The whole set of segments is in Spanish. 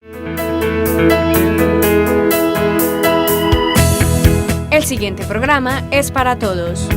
El siguiente programa es para todos.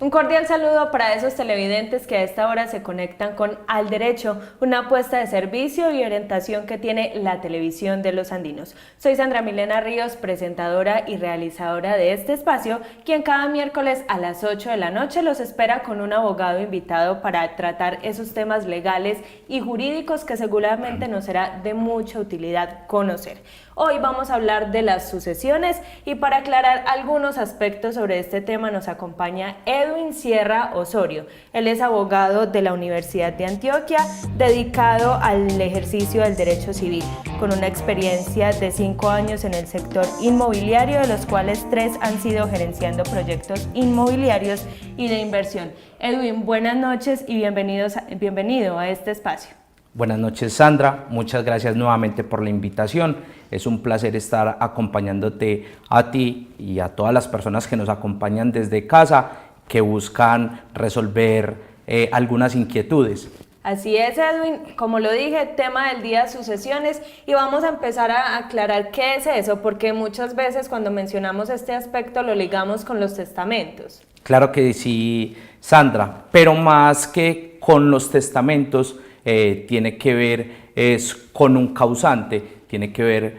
Un cordial saludo para esos televidentes que a esta hora se conectan con Al Derecho, una apuesta de servicio y orientación que tiene la televisión de los andinos. Soy Sandra Milena Ríos, presentadora y realizadora de este espacio, quien cada miércoles a las 8 de la noche los espera con un abogado invitado para tratar esos temas legales y jurídicos que seguramente nos será de mucha utilidad conocer. Hoy vamos a hablar de las sucesiones y para aclarar algunos aspectos sobre este tema nos acompaña Edwin Sierra Osorio. Él es abogado de la Universidad de Antioquia, dedicado al ejercicio del derecho civil, con una experiencia de 5 años en el sector inmobiliario, de los cuales 3 han sido gerenciando proyectos inmobiliarios y de inversión. Edwin, buenas noches y bienvenido a este espacio. Buenas noches, Sandra, muchas gracias nuevamente por la invitación. Es un placer estar acompañándote a ti y a todas las personas que nos acompañan desde casa, que buscan resolver algunas inquietudes. Así es, Edwin, como lo dije, tema del día sucesiones, y vamos a empezar a aclarar qué es eso, porque muchas veces cuando mencionamos este aspecto lo ligamos con los testamentos. Claro que sí, Sandra, pero más que con los testamentos, tiene que ver con un causante, tiene que ver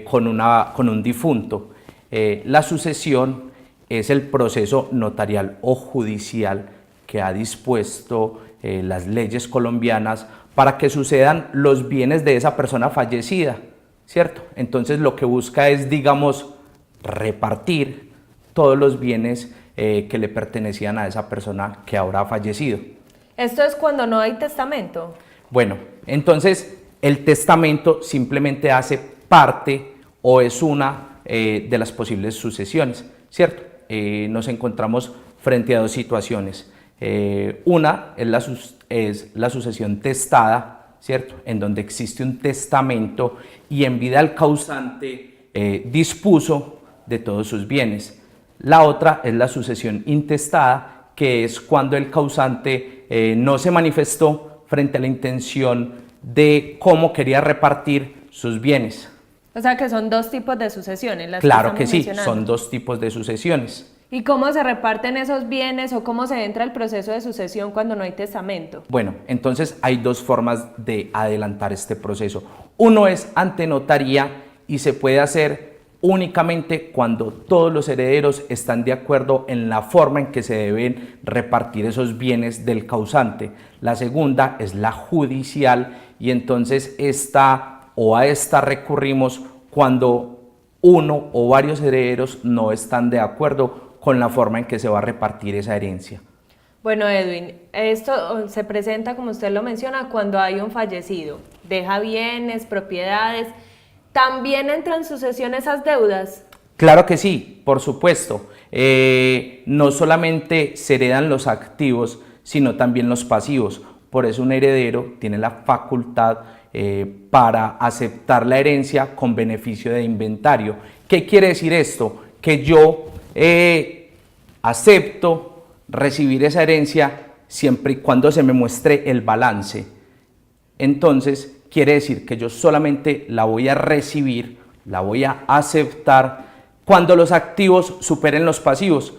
con un difunto. La sucesión es el proceso notarial o judicial que ha dispuesto las leyes colombianas para que sucedan los bienes de esa persona fallecida, ¿cierto? Entonces lo que busca es, digamos, repartir todos los bienes que le pertenecían a esa persona que ahora ha fallecido. ¿Esto es cuando no hay testamento? Bueno, entonces el testamento simplemente hace parte o es una de las posibles sucesiones, ¿cierto? Nos encontramos frente a dos situaciones. Una es la sucesión testada, ¿cierto? En donde existe un testamento y en vida el causante dispuso de todos sus bienes. La otra es la sucesión intestada, que es cuando el causante no se manifestó frente a la intención de cómo quería repartir sus bienes. O sea que son dos tipos de sucesiones. Claro que sí, son dos tipos de sucesiones. ¿Y cómo se reparten esos bienes o cómo se entra el proceso de sucesión cuando no hay testamento? Bueno, entonces hay dos formas de adelantar este proceso. Uno es ante notaría y se puede hacer únicamente cuando todos los herederos están de acuerdo en la forma en que se deben repartir esos bienes del causante. La segunda es la judicial y entonces a esta recurrimos cuando uno o varios herederos no están de acuerdo con la forma en que se va a repartir esa herencia. Bueno, Edwin, esto se presenta, como usted lo menciona, cuando hay un fallecido. Deja bienes, propiedades. ¿También entran en sucesión esas deudas? Claro que sí, por supuesto. No solamente se heredan los activos, sino también los pasivos. Por eso un heredero tiene la facultad para aceptar la herencia con beneficio de inventario. ¿Qué quiere decir esto? Que yo acepto recibir esa herencia siempre y cuando se me muestre el balance. Entonces, quiere decir que yo solamente la voy a recibir, la voy a aceptar cuando los activos superen los pasivos.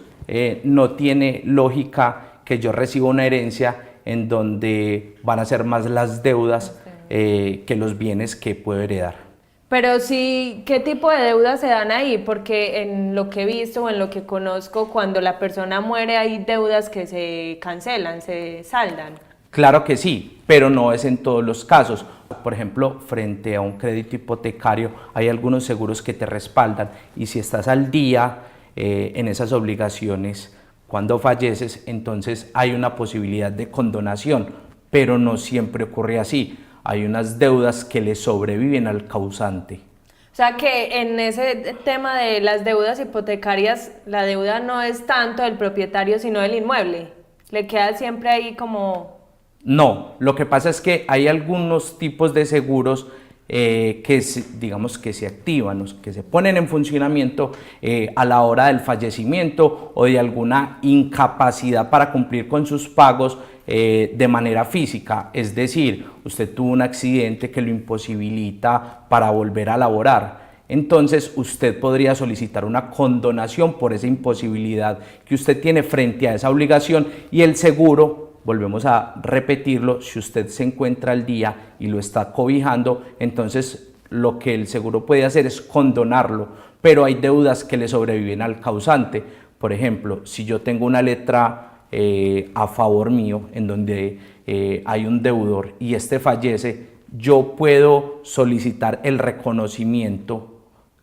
No tiene lógica que yo reciba una herencia en donde van a ser más las deudas que los bienes que puedo heredar. Pero sí, ¿qué tipo de deudas se dan ahí? Porque en lo que he visto o en lo que conozco, cuando la persona muere hay deudas que se cancelan, se saldan. Claro que sí, pero no es en todos los casos. Por ejemplo, frente a un crédito hipotecario hay algunos seguros que te respaldan y si estás al día en esas obligaciones, cuando falleces, entonces hay una posibilidad de condonación, pero no siempre ocurre así. hay unas deudas que le sobreviven al causante. O sea que en ese tema de las deudas hipotecarias, la deuda no es tanto del propietario, sino del inmueble. Le queda siempre ahí como... No, lo que pasa es que hay algunos tipos de seguros digamos que se activan, que se ponen en funcionamiento a la hora del fallecimiento o de alguna incapacidad para cumplir con sus pagos de manera física. Es decir, usted tuvo un accidente que lo imposibilita para volver a laborar. Entonces usted podría solicitar una condonación por esa imposibilidad que usted tiene frente a esa obligación, y el seguro, volvemos a repetirlo, si usted se encuentra al día y lo está cobijando, entonces lo que el seguro puede hacer es condonarlo, pero hay deudas que le sobreviven al causante. Por ejemplo, si yo tengo una letra a favor mío en donde hay un deudor y este fallece, yo puedo solicitar el reconocimiento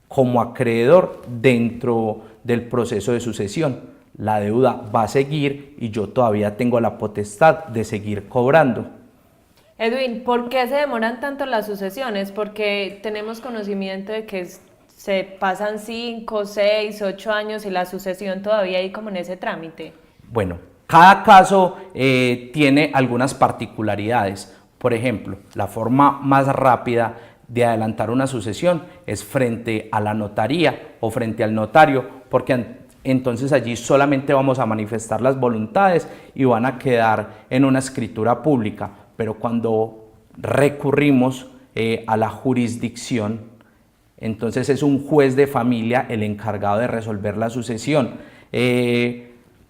como acreedor dentro del proceso de sucesión. La deuda va a seguir y yo todavía tengo la potestad de seguir cobrando. Edwin, ¿por qué se demoran tanto las sucesiones? Porque tenemos conocimiento de que se pasan 5, 6, 8 años y la sucesión todavía ahí como en ese trámite. Bueno, cada caso tiene algunas particularidades. Por ejemplo, la forma más rápida de adelantar una sucesión es frente a la notaría o frente al notario, porque entonces allí solamente vamos a manifestar las voluntades y van a quedar en una escritura pública. Pero cuando recurrimos a la jurisdicción, entonces es un juez de familia el encargado de resolver la sucesión.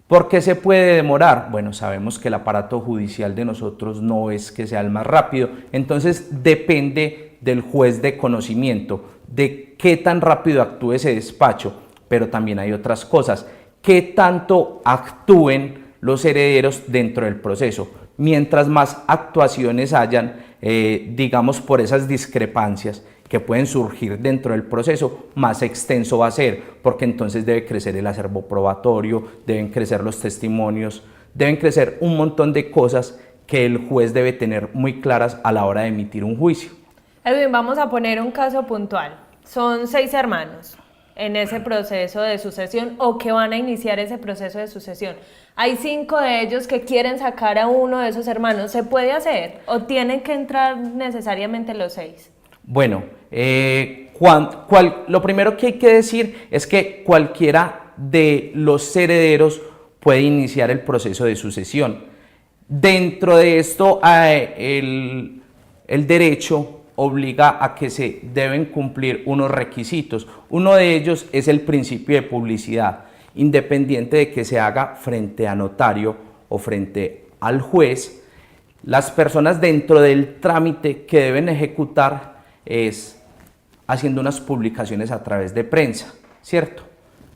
¿Por qué se puede demorar? Bueno, sabemos que el aparato judicial de nosotros no es que sea el más rápido, entonces depende del juez de conocimiento, de qué tan rápido actúe ese despacho. Pero también hay otras cosas, qué tanto actúen los herederos dentro del proceso. Mientras más actuaciones hayan, digamos, por esas discrepancias que pueden surgir dentro del proceso, más extenso va a ser, porque entonces debe crecer el acervo probatorio, deben crecer los testimonios, deben crecer un montón de cosas que el juez debe tener muy claras a la hora de emitir un juicio. Edwin, vamos a poner un caso puntual. Son 6 hermanos en ese proceso de sucesión o que van a iniciar ese proceso de sucesión. Hay 5 de ellos que quieren sacar a uno de esos hermanos. ¿Se puede hacer o tienen que entrar necesariamente los 6? Bueno, lo primero que hay que decir es que cualquiera de los herederos puede iniciar el proceso de sucesión. Dentro de esto, el derecho obliga a que se deben cumplir unos requisitos. Uno de ellos es el principio de publicidad, independiente de que se haga frente a notario o frente al juez. Las personas dentro del trámite que deben ejecutar es haciendo unas publicaciones a través de prensa, ¿cierto?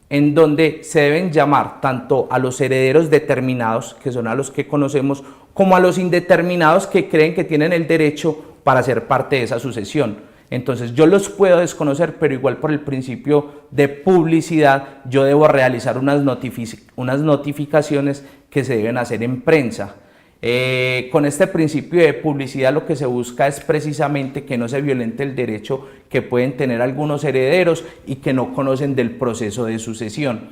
En donde se deben llamar tanto a los herederos determinados, que son a los que conocemos, como a los indeterminados que creen que tienen el derecho para ser parte de esa sucesión. Entonces yo los puedo desconocer, pero igual por el principio de publicidad yo debo realizar unas notificaciones que se deben hacer en prensa. Con este principio de publicidad lo que se busca es precisamente que no se violente el derecho que pueden tener algunos herederos y que no conocen del proceso de sucesión.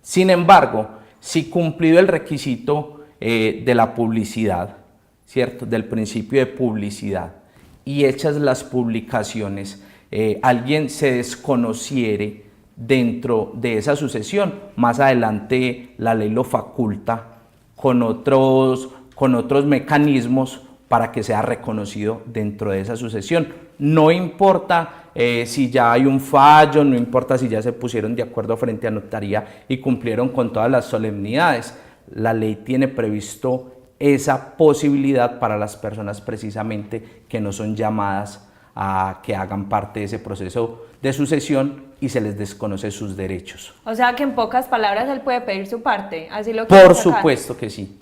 Sin embargo, si cumplido el requisito de la publicidad, ¿cierto?, del principio de publicidad, y hechas las publicaciones, alguien se desconociere dentro de esa sucesión, más adelante la ley lo faculta con otros mecanismos para que sea reconocido dentro de esa sucesión. No importa si ya hay un fallo, no importa si ya se pusieron de acuerdo frente a notaría y cumplieron con todas las solemnidades. La ley tiene previsto esa posibilidad para las personas precisamente que no son llamadas a que hagan parte de ese proceso de sucesión y se les desconoce sus derechos. O sea que en pocas palabras él puede pedir su parte, así lo Por supuesto que sí.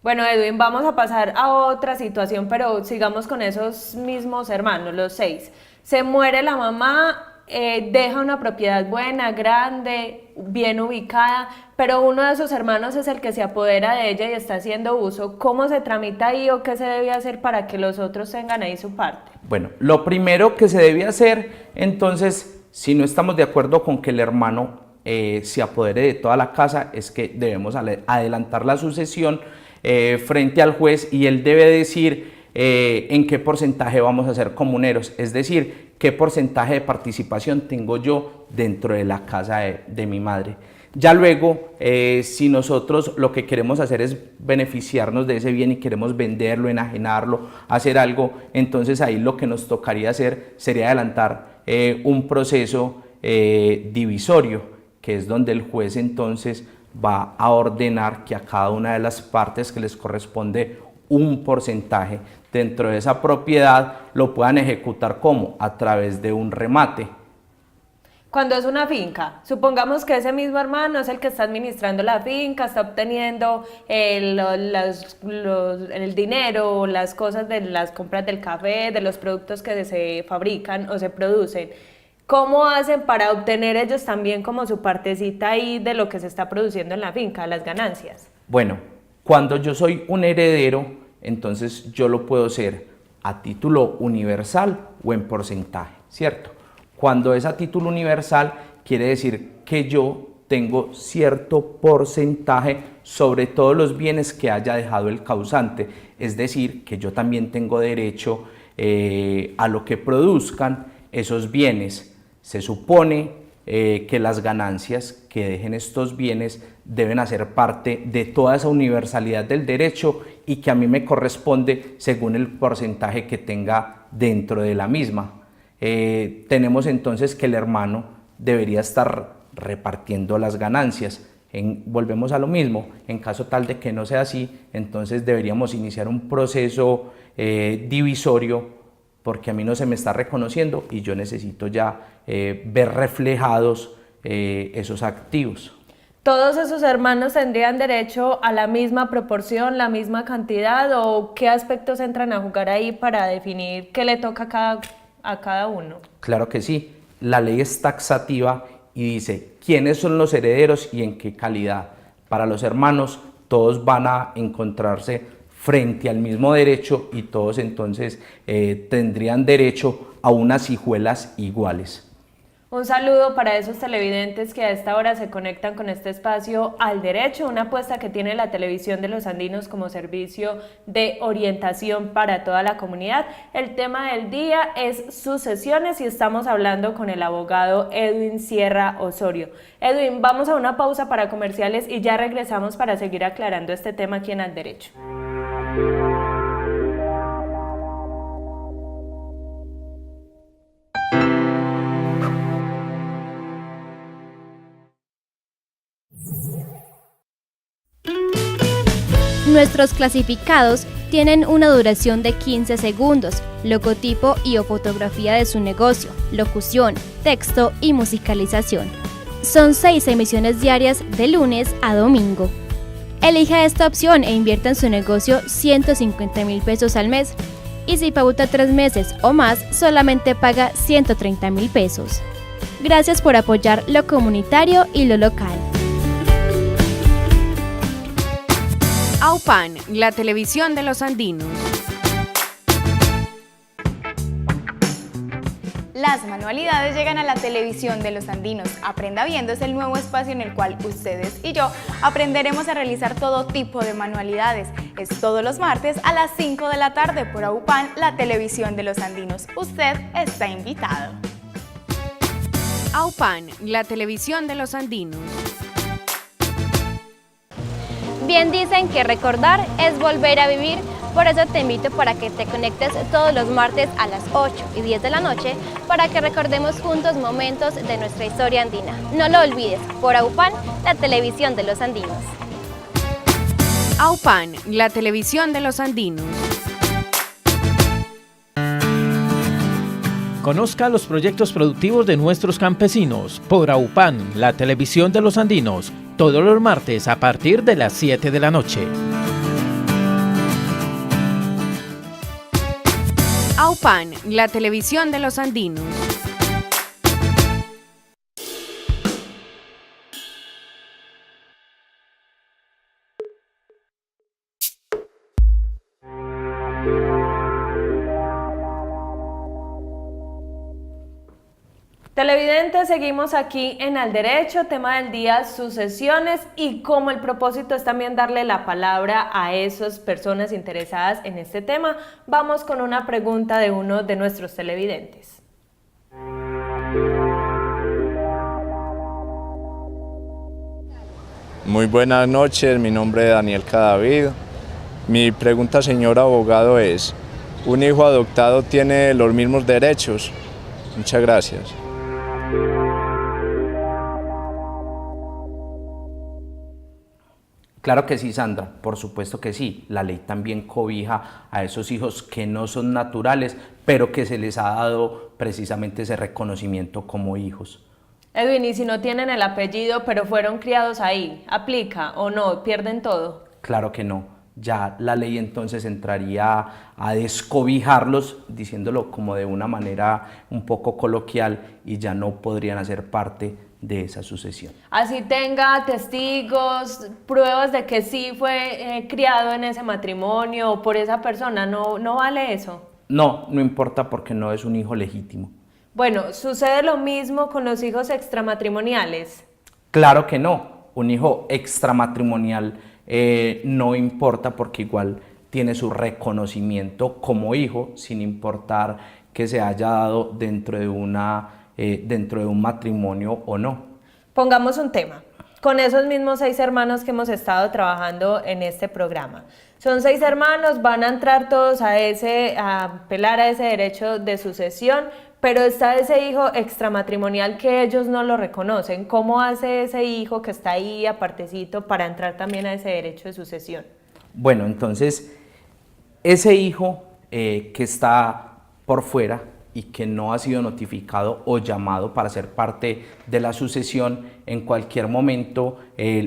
Bueno, Edwin, vamos a pasar a otra situación, pero sigamos con esos mismos hermanos, los 6. Se muere la mamá deja una propiedad buena, grande, bien ubicada, pero uno de sus hermanos es el que se apodera de ella y está haciendo uso. ¿Cómo se tramita ahí o qué se debe hacer para que los otros tengan ahí su parte? Bueno, lo primero que se debe hacer, entonces, si no estamos de acuerdo con que el hermano se apodere de toda la casa, es que debemos adelantar la sucesión frente al juez y él debe decir en qué porcentaje vamos a ser comuneros, es decir, qué porcentaje de participación tengo yo dentro de la casa de mi madre. Ya luego, si nosotros lo que queremos hacer es beneficiarnos de ese bien y queremos venderlo, enajenarlo, hacer algo, entonces ahí lo que nos tocaría hacer sería adelantar un proceso divisorio, que es donde el juez entonces va a ordenar que a cada una de las partes que les corresponde un porcentaje dentro de esa propiedad lo puedan ejecutar como a través de un remate. Cuando es una finca, supongamos que ese mismo hermano es el que está administrando la finca, está obteniendo el dinero, las cosas de las compras del café, de los productos que se fabrican o se producen. ¿Cómo hacen para obtener ellos también como su partecita ahí de lo que se está produciendo en la finca, las ganancias? Bueno, cuando yo soy un heredero, entonces yo lo puedo ser a título universal o en porcentaje, ¿cierto? Cuando es a título universal, quiere decir que yo tengo cierto porcentaje sobre todos los bienes que haya dejado el causante, es decir, que yo también tengo derecho a lo que produzcan esos bienes. Se supone que las ganancias que dejen estos bienes deben hacer parte de toda esa universalidad del derecho y que a mí me corresponde según el porcentaje que tenga dentro de la misma. Tenemos entonces que el hermano debería estar repartiendo las ganancias. Volvemos a lo mismo, en caso tal de que no sea así, entonces deberíamos iniciar un proceso divisorio porque a mí no se me está reconociendo y yo necesito ya ver reflejados esos activos. ¿Todos esos hermanos tendrían derecho a la misma proporción, la misma cantidad o qué aspectos entran a jugar ahí para definir qué le toca a cada uno? Claro que sí, la ley es taxativa y dice quiénes son los herederos y en qué calidad. Para los hermanos todos van a encontrarse frente al mismo derecho y todos entonces tendrían derecho a unas hijuelas iguales. Un saludo para esos televidentes que a esta hora se conectan con este espacio Al Derecho, una apuesta que tiene la Televisión de los Andinos como servicio de orientación para toda la comunidad. El tema del día es sucesiones y estamos hablando con el abogado Edwin Sierra Osorio. Edwin, vamos a una pausa para comerciales y ya regresamos para seguir aclarando este tema aquí en Al Derecho. Nuestros clasificados tienen una duración de 15 segundos, logotipo y o fotografía de su negocio, locución, texto y musicalización. Son 6 emisiones diarias de lunes a domingo. Elija esta opción e invierta en su negocio 150,000 pesos al mes. Y si pauta 3 meses o más, solamente paga 130,000 pesos. Gracias por apoyar lo comunitario y lo local. AUPAN, la televisión de los andinos. Las manualidades llegan a la televisión de los andinos. Aprenda Viendo es el nuevo espacio en el cual ustedes y yo aprenderemos a realizar todo tipo de manualidades. Es todos los martes a las 5 de la tarde por AUPAN, la televisión de los andinos. Usted está invitado. AUPAN, la televisión de los andinos. Bien dicen que recordar es volver a vivir, por eso te invito para que te conectes todos los martes a las 8 y 10 de la noche para que recordemos juntos momentos de nuestra historia andina. No lo olvides, por AUPAN, la televisión de los andinos. AUPAN, la televisión de los andinos. Conozca los proyectos productivos de nuestros campesinos por AUPAN, la televisión de los andinos, todos los martes a partir de las 7 de la noche. AUPAN, la televisión de los andinos. Televidentes, seguimos aquí en Al Derecho, tema del día, sucesiones, y como el propósito es también darle la palabra a esas personas interesadas en este tema, vamos con una pregunta de uno de nuestros televidentes. Muy buenas noches, mi nombre es Daniel Cadavid. Mi pregunta, señor abogado, es: ¿un hijo adoptado tiene los mismos derechos? Muchas gracias. Claro que sí, Sandra, por supuesto que sí. La ley también cobija a esos hijos que no son naturales, pero que se les ha dado precisamente ese reconocimiento como hijos. Edwin, ¿y si no tienen el apellido pero fueron criados ahí, aplica o no, pierden todo? Claro que no. Ya la ley entonces entraría a descobijarlos, diciéndolo como de una manera un poco coloquial, y ya no podrían hacer parte de esa sucesión. Así tenga testigos, pruebas de que sí fue criado en ese matrimonio o por esa persona, ¿no vale eso? No, no importa porque no es un hijo legítimo. Bueno, ¿sucede lo mismo con los hijos extramatrimoniales? Claro que no. Un hijo extramatrimonial no importa porque igual tiene su reconocimiento como hijo, sin importar que se haya dado dentro de un matrimonio o no. Pongamos un tema, con esos mismos 6 hermanos que hemos estado trabajando en este programa. Son 6 hermanos, van a entrar todos a apelar a ese derecho de sucesión, pero está ese hijo extramatrimonial que ellos no lo reconocen. ¿Cómo hace ese hijo que está ahí apartecito para entrar también a ese derecho de sucesión? Bueno, entonces, ese hijo que está por fuera y que no ha sido notificado o llamado para ser parte de la sucesión, en cualquier momento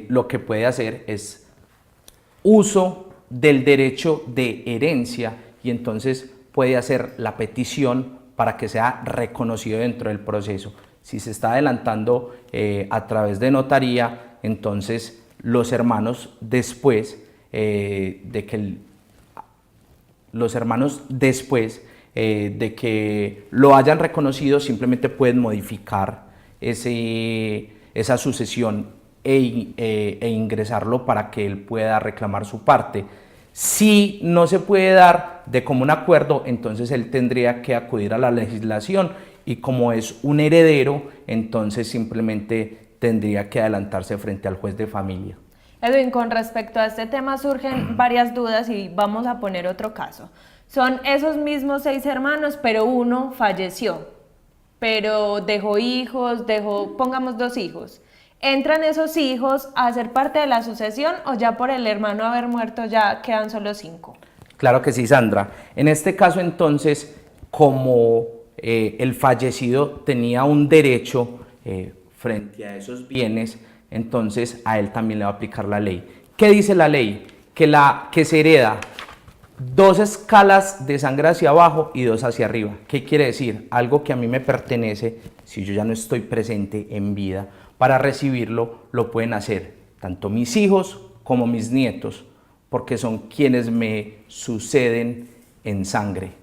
lo que puede hacer es uso del derecho de herencia, y entonces puede hacer la petición para que sea reconocido dentro del proceso. Si se está adelantando a través de notaría, entonces los hermanos después de que lo hayan reconocido, simplemente pueden modificar esa sucesión e ingresarlo para que él pueda reclamar su parte. Si no se puede dar de común acuerdo, entonces él tendría que acudir a la legislación, y como es un heredero, entonces simplemente tendría que adelantarse frente al juez de familia. Edwin, con respecto a este tema surgen varias dudas y vamos a poner otro caso. Son esos mismos 6 hermanos, pero uno falleció, pero dejó hijos, pongamos 2 hijos. ¿Entran esos hijos a ser parte de la sucesión o ya por el hermano haber muerto ya quedan solo 5? Claro que sí, Sandra. En este caso entonces, como el fallecido tenía un derecho frente a esos bienes, entonces a él también le va a aplicar la ley. ¿Qué dice la ley? Que se hereda 2 escalas de sangre hacia abajo y 2 hacia arriba. ¿Qué quiere decir? Algo que a mí me pertenece, si yo ya no estoy presente en vida, para recibirlo lo pueden hacer tanto mis hijos como mis nietos, porque son quienes me suceden en sangre.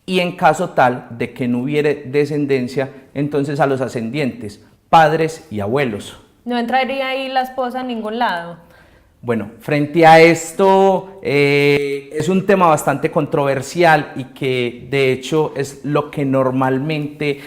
Y en caso tal de que no hubiere descendencia, entonces a los ascendientes, padres y abuelos. ¿No entraría ahí la esposa en ningún lado? Bueno, frente a esto es un tema bastante controversial y que de hecho es lo que normalmente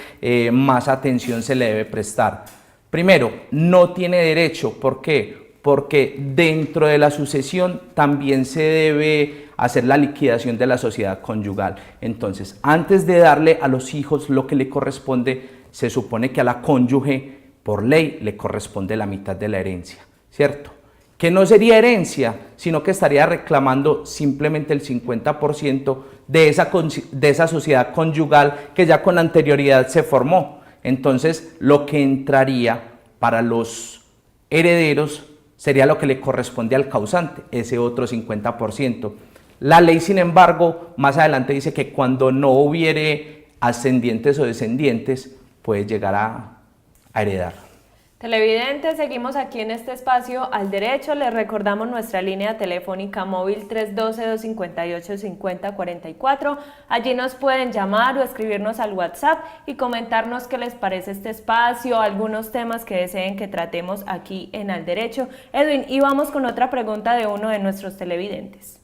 más atención se le debe prestar. Primero, no tiene derecho. ¿Por qué? Porque dentro de la sucesión también se debe hacer la liquidación de la sociedad conyugal. Entonces, antes de darle a los hijos lo que le corresponde, se supone que a la cónyuge, por ley, le corresponde la mitad de la herencia, ¿cierto? Que no sería herencia, sino que estaría reclamando simplemente el 50% de esa sociedad conyugal que ya con anterioridad se formó. Entonces, lo que entraría para los herederos sería lo que le corresponde al causante, ese otro 50%. La ley, sin embargo, más adelante dice que cuando no hubiere ascendientes o descendientes, puede llegar a heredar. Televidentes, seguimos aquí en este espacio Al Derecho. Les recordamos nuestra línea telefónica móvil 312-258-5044. Allí nos pueden llamar o escribirnos al WhatsApp y comentarnos qué les parece este espacio, algunos temas que deseen que tratemos aquí en Al Derecho. Edwin, y vamos con otra pregunta de uno de nuestros televidentes.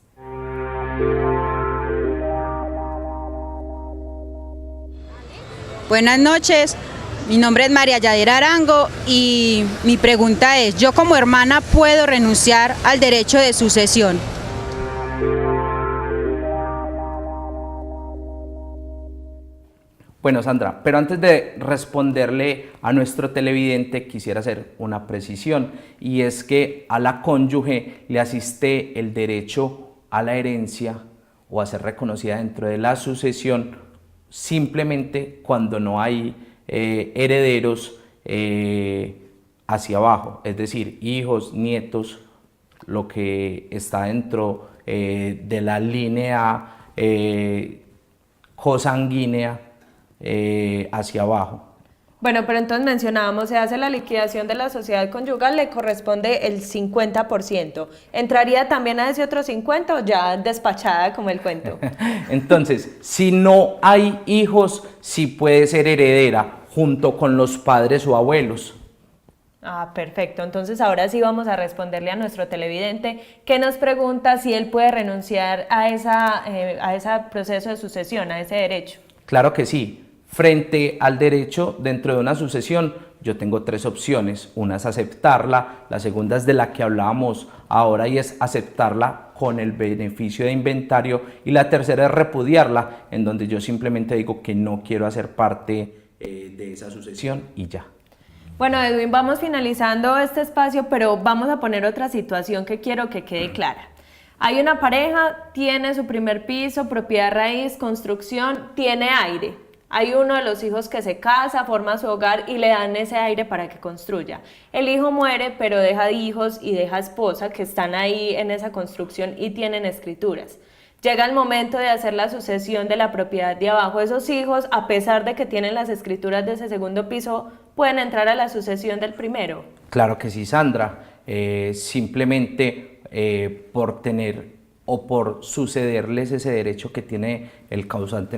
Buenas noches. Mi nombre es María Yadira Arango y mi pregunta es, ¿yo como hermana puedo renunciar al derecho de sucesión? Bueno, Sandra, pero antes de responderle a nuestro televidente quisiera hacer una precisión, y es que a la cónyuge le asiste el derecho a la herencia o a ser reconocida dentro de la sucesión simplemente cuando no hay herederos hacia abajo, es decir, hijos, nietos, lo que está dentro de la línea cosanguínea hacia abajo. Bueno, pero entonces mencionábamos, se hace la liquidación de la sociedad conyugal, le corresponde el 50%. ¿Entraría también a ese otro 50% o ya despachada como el cuento? Entonces, si no hay hijos, sí puede ser heredera junto con los padres o abuelos. Ah, perfecto. Entonces ahora sí vamos a responderle a nuestro televidente que nos pregunta si él puede renunciar a ese proceso de sucesión, a ese derecho. Claro que sí. Frente al derecho dentro de una sucesión, yo tengo tres opciones. Una es aceptarla, la segunda es de la que hablábamos ahora y es aceptarla con el beneficio de inventario, y la tercera es repudiarla, en donde yo simplemente digo que no quiero hacer parte de esa sucesión y ya. Bueno, Edwin, vamos finalizando este espacio, pero vamos a poner otra situación que quiero que quede clara. Hay una pareja, tiene su primer piso, propiedad raíz, construcción, tiene aire. Hay uno de los hijos que se casa, forma su hogar y le dan ese aire para que construya. El hijo muere, pero deja hijos y deja esposa que están ahí en esa construcción y tienen escrituras. Llega el momento de hacer la sucesión de la propiedad de abajo. Esos hijos, a pesar de que tienen las escrituras de ese segundo piso, pueden entrar a la sucesión del primero. Claro que sí, Sandra. Simplemente por tener o por sucederles ese derecho que tiene el causante,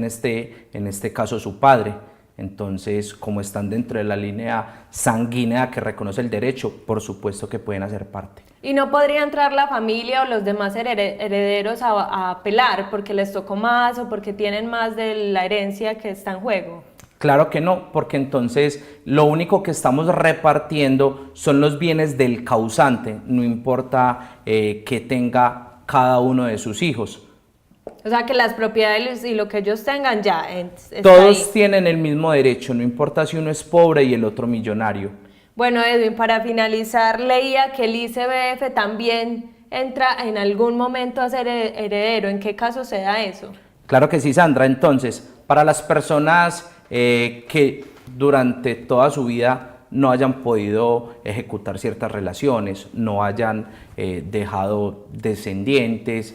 en este caso su padre. Entonces, como están dentro de la línea sanguínea que reconoce el derecho, por supuesto que pueden hacer parte. ¿Y no podría entrar la familia o los demás herederos a apelar porque les tocó más o porque tienen más de la herencia que está en juego? Claro que no, porque entonces lo único que estamos repartiendo son los bienes del causante, no importa que tenga cada uno de sus hijos. O sea que las propiedades y lo que ellos tengan ya está todos ahí. Tienen el mismo derecho, no importa si uno es pobre y el otro millonario. Bueno, Edwin, para finalizar, leía que el ICBF también entra en algún momento a ser heredero. ¿En qué caso se da eso? Claro que sí, Sandra. Entonces, para las personas que durante toda su vida no hayan podido ejecutar ciertas relaciones, no hayan dejado descendientes,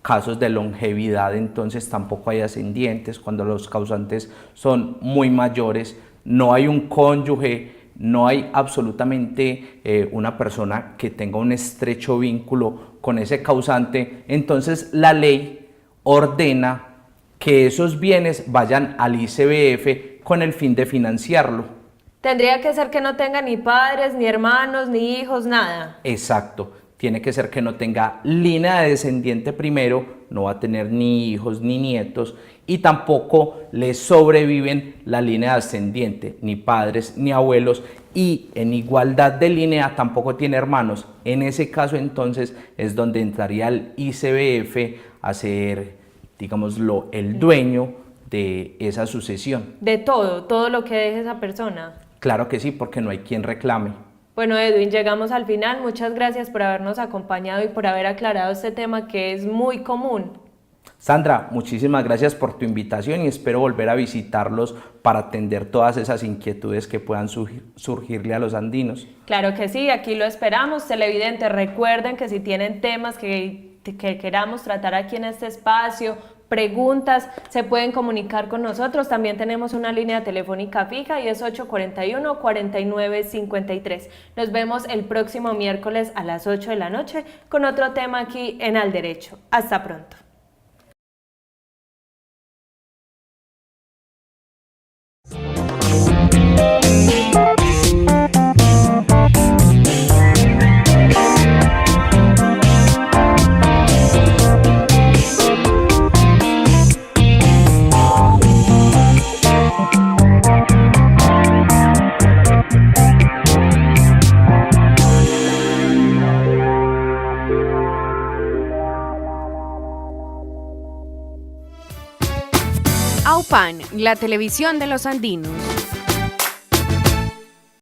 casos de longevidad, entonces tampoco hay ascendientes, cuando los causantes son muy mayores, no hay un cónyuge, no hay absolutamente una persona que tenga un estrecho vínculo con ese causante, entonces la ley ordena que esos bienes vayan al ICBF con el fin de financiarlo. Tendría que ser que no tenga ni padres, ni hermanos, ni hijos, nada. Exacto, tiene que ser que no tenga línea de descendiente primero, no va a tener ni hijos ni nietos, y tampoco le sobreviven la línea ascendiente, ni padres ni abuelos, y en igualdad de línea tampoco tiene hermanos. En ese caso entonces es donde entraría el ICBF a ser, digámoslo, el dueño de esa sucesión. De todo lo que deje esa persona. Claro que sí, porque no hay quien reclame. Bueno, Edwin, llegamos al final. Muchas gracias por habernos acompañado y por haber aclarado este tema que es muy común. Sandra, muchísimas gracias por tu invitación y espero volver a visitarlos para atender todas esas inquietudes que puedan surgirle a los andinos. Claro que sí, aquí lo esperamos. Televidentes, recuerden que si tienen temas que queramos tratar aquí en este espacio, preguntas, se pueden comunicar con nosotros. También tenemos una línea telefónica fija y es 841-4953. Nos vemos el próximo miércoles a las 8 de la noche con otro tema aquí en Al Derecho. Hasta pronto. AUPAN, la televisión de los andinos.